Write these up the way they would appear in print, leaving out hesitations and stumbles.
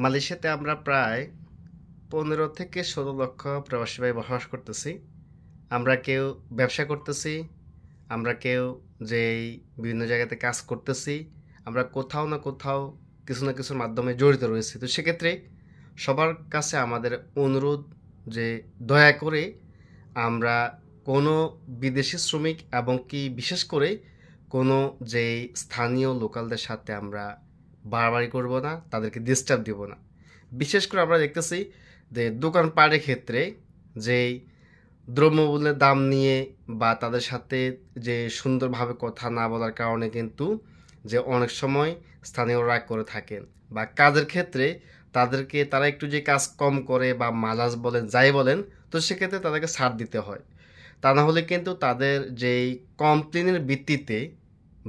মালয়েশিয়াতে আমরা প্রায় 15 থেকে 16 লক্ষ প্রবাসী ভাই বসবাস করতেছি। আমরা কেউ ব্যবসা করতেছি, আমরা কেউ যেই বিভিন্ন জায়গাতে কাজ করতেছি, আমরা কোথাও না কোথাও কিছু না কিছুর মাধ্যমে জড়িত রয়েছি। তো সেক্ষেত্রে সবার কাছে আমাদের অনুরোধ যে দয়া করে আমরা কোনো বিদেশি শ্রমিক এবং কি বিশেষ করে কোনো যেই স্থানীয় লোকালদের সাথে আমরা বাড়াবাড়ি করব না, তাদেরকে ডিস্টার্ব দিব না। বিশেষ করে আমরা দেখতেছি যে দোকানপাটের ক্ষেত্রে যেই দ্রব্যমূল্যের দাম নিয়ে বা তাদের সাথে যে সুন্দরভাবে কথা না বলার কারণে কিন্তু যে অনেক সময় স্থানীয় রাগ করে থাকেন, বা কাজের ক্ষেত্রে তারা একটু যে কাজ কম করে বা মালাজ বলেন যাই বলেন, তো সেক্ষেত্রে তাদেরকে ছাড় দিতে হয়। তা না হলে কিন্তু তাদের যেই কমপ্লেনের ভিত্তিতে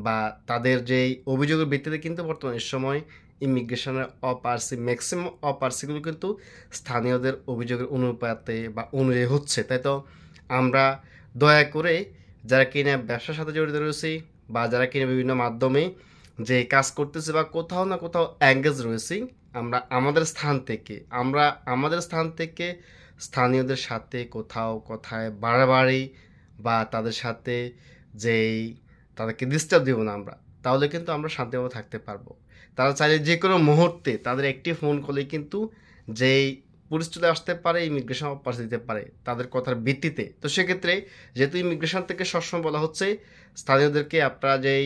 বা তাদের যেই অভিযোগের ভিত্তিতে কিন্তু বর্তমানে সময় ইমিগ্রেশনের ম্যাক্সিমাম অপারসিগুলো কিন্তু স্থানীয়দের অভিযোগের অনুপাতে বা অনুযায়ী হচ্ছে। তাই তো আমরা দয়া করে যারা কিনা ব্যবসার সাথে জড়িত রয়েছি বা যারা কিনা বিভিন্ন মাধ্যমে যে কাজ করতেছি বা কোথাও না কোথাও এঙ্গেজ রয়েছি, আমরা আমাদের স্থান থেকে স্থানীয়দের সাথে কোথাও কথায় বাড়াবাড়ি বা তাদের সাথে যেই তাদেরকে ডিস্টার্ব দিব না আমরা, তাহলে কিন্তু আমরা শান্তিভাবে থাকতে পারবো। তারা চাইলে যে কোনো মুহূর্তে তাদের একটি ফোন কলে কিন্তু যেই পুলিশ চলে আসতে পারে, ইমিগ্রেশন পাঠিয়ে দিতে পারে তাদের কথার ভিত্তিতে। তো সেক্ষেত্রে যেহেতু ইমিগ্রেশন থেকে সবসময় বলা হচ্ছে স্থানীয়দেরকে আপনারা যেই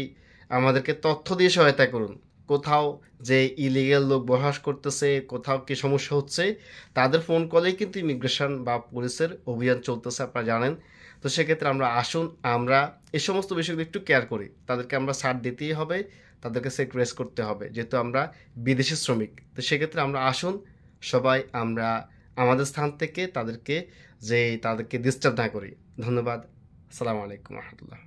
আমাদেরকে তথ্য দিয়ে সহায়তা করুন, কোথাও যে ইলিগেল লোক বসবাস করতেছে, কোথাও কি সমস্যা হচ্ছে, তাদের ফোন কলেই কিন্তু ইমিগ্রেশন বা পুলিশের অভিযান চলতেছে, আপনারা জানেন। তো সেক্ষেত্রে আমরা এই সমস্ত বিষয়গুলো একটু কেয়ার করি, তাদেরকে আমরা ছাড় দিতেই হবে, তাদেরকে সেক্রেস করতে হবে, যেহেতু আমরা বিদেশি শ্রমিক। তো সেক্ষেত্রে সবাই আমরা আমাদের স্থান থেকে তাদেরকে ডিস্টার্ব না করি। ধন্যবাদ। আসসালামু আলাইকুম রহমতুল্লাহ।